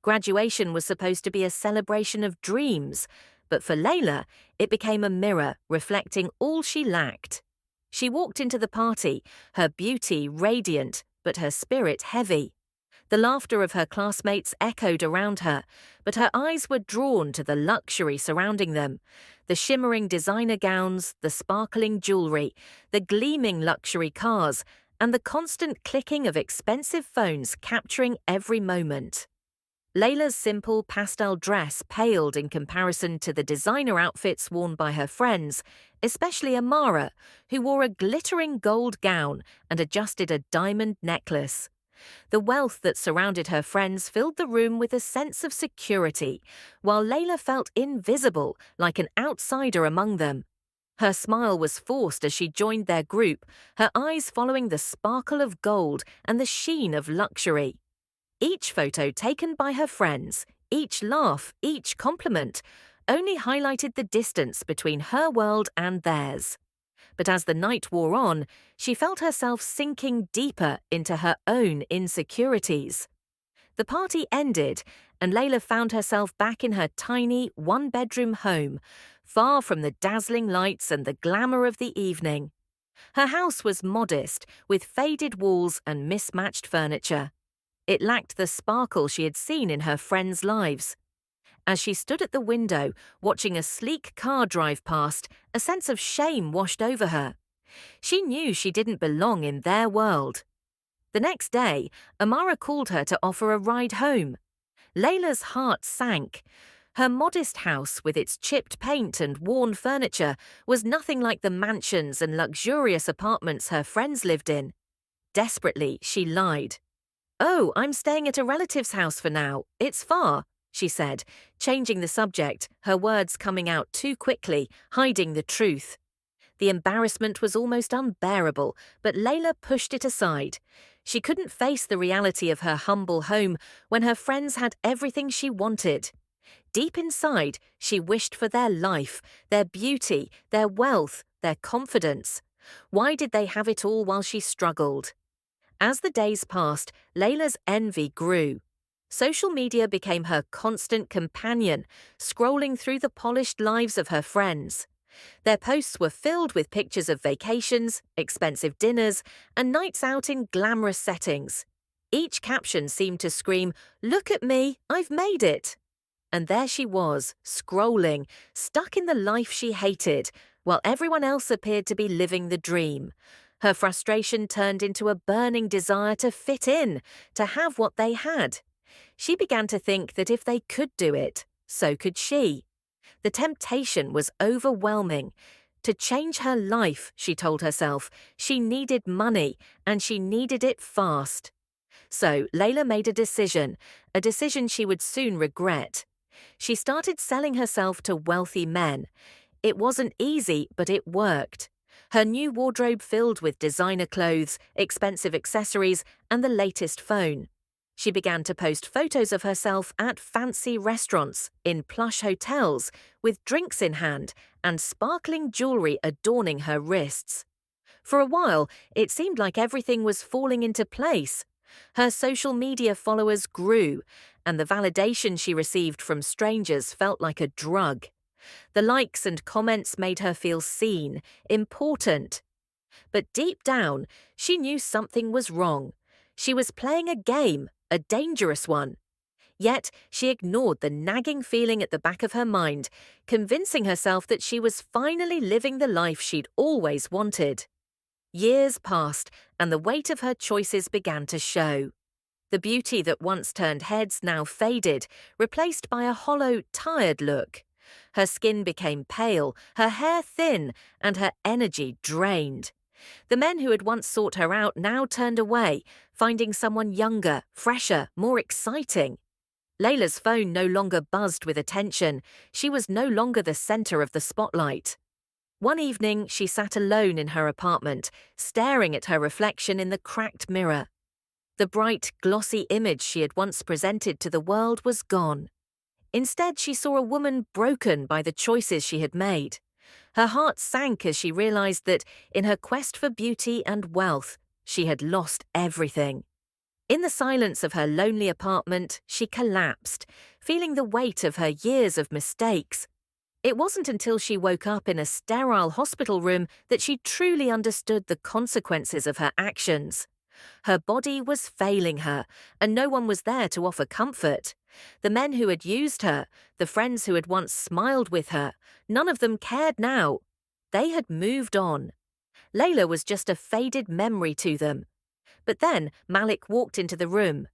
Graduation was supposed to be a celebration of dreams, but for Layla, it became a mirror reflecting all she lacked. She walked into the party, her beauty radiant, but her spirit heavy. The laughter of her classmates echoed around her, but her eyes were drawn to the luxury surrounding them. The shimmering designer gowns, the sparkling jewelry, the gleaming luxury cars, and the constant clicking of expensive phones capturing every moment. Layla's simple pastel dress paled in comparison to the designer outfits worn by her friends, especially Amara, who wore a glittering gold gown and adjusted a diamond necklace. The wealth that surrounded her friends filled the room with a sense of security, while Layla felt invisible, like an outsider among them. Her smile was forced as she joined their group, her eyes following the sparkle of gold and the sheen of luxury. Each photo taken by her friends, each laugh, each compliment, only highlighted the distance between her world and theirs. But as the night wore on, she felt herself sinking deeper into her own insecurities. The party ended, and Layla found herself back in her tiny, one-bedroom home, far from the dazzling lights and the glamour of the evening. Her house was modest, with faded walls and mismatched furniture. It lacked the sparkle she had seen in her friends' lives. As she stood at the window, watching a sleek car drive past, a sense of shame washed over her. She knew she didn't belong in their world. The next day, Amara called her to offer a ride home. Layla's heart sank. Her modest house, with its chipped paint and worn furniture, was nothing like the mansions and luxurious apartments her friends lived in. Desperately, she lied. "Oh, I'm staying at a relative's house for now. It's far," she said, changing the subject, her words coming out too quickly, hiding the truth. The embarrassment was almost unbearable, but Layla pushed it aside. She couldn't face the reality of her humble home when her friends had everything she wanted. Deep inside, she wished for their life, their beauty, their wealth, their confidence. Why did they have it all while she struggled? As the days passed, Layla's envy grew. Social media became her constant companion, scrolling through the polished lives of her friends. Their posts were filled with pictures of vacations, expensive dinners, and nights out in glamorous settings. Each caption seemed to scream, "Look at me, I've made it." And there she was, scrolling, stuck in the life she hated, while everyone else appeared to be living the dream. Her frustration turned into a burning desire to fit in, to have what they had. She began to think that if they could do it, so could she. The temptation was overwhelming. To change her life, she told herself, she needed money, and she needed it fast. So Layla made a decision she would soon regret. She started selling herself to wealthy men. It wasn't easy, but it worked. Her new wardrobe filled with designer clothes, expensive accessories, and the latest phone. She began to post photos of herself at fancy restaurants, in plush hotels, with drinks in hand, and sparkling jewelry adorning her wrists. For a while, it seemed like everything was falling into place. Her social media followers grew, and the validation she received from strangers felt like a drug. The likes and comments made her feel seen, important. But deep down, she knew something was wrong. She was playing a game, a dangerous one. Yet she ignored the nagging feeling at the back of her mind, convincing herself that she was finally living the life she'd always wanted. Years passed, and the weight of her choices began to show. The beauty that once turned heads now faded, replaced by a hollow, tired look. Her skin became pale, her hair thin, and her energy drained. The men who had once sought her out now turned away, finding someone younger, fresher, more exciting. Layla's phone no longer buzzed with attention. She was no longer the center of the spotlight. One evening, she sat alone in her apartment, staring at her reflection in the cracked mirror. The bright, glossy image she had once presented to the world was gone. Instead, she saw a woman broken by the choices she had made. Her heart sank as she realized that, in her quest for beauty and wealth, she had lost everything. In the silence of her lonely apartment, she collapsed, feeling the weight of her years of mistakes. It wasn't until she woke up in a sterile hospital room that she truly understood the consequences of her actions. Her body was failing her, and no one was there to offer comfort. The men who had used her, the friends who had once smiled with her, none of them cared now. They had moved on. Layla was just a faded memory to them. But then Malik walked into the room.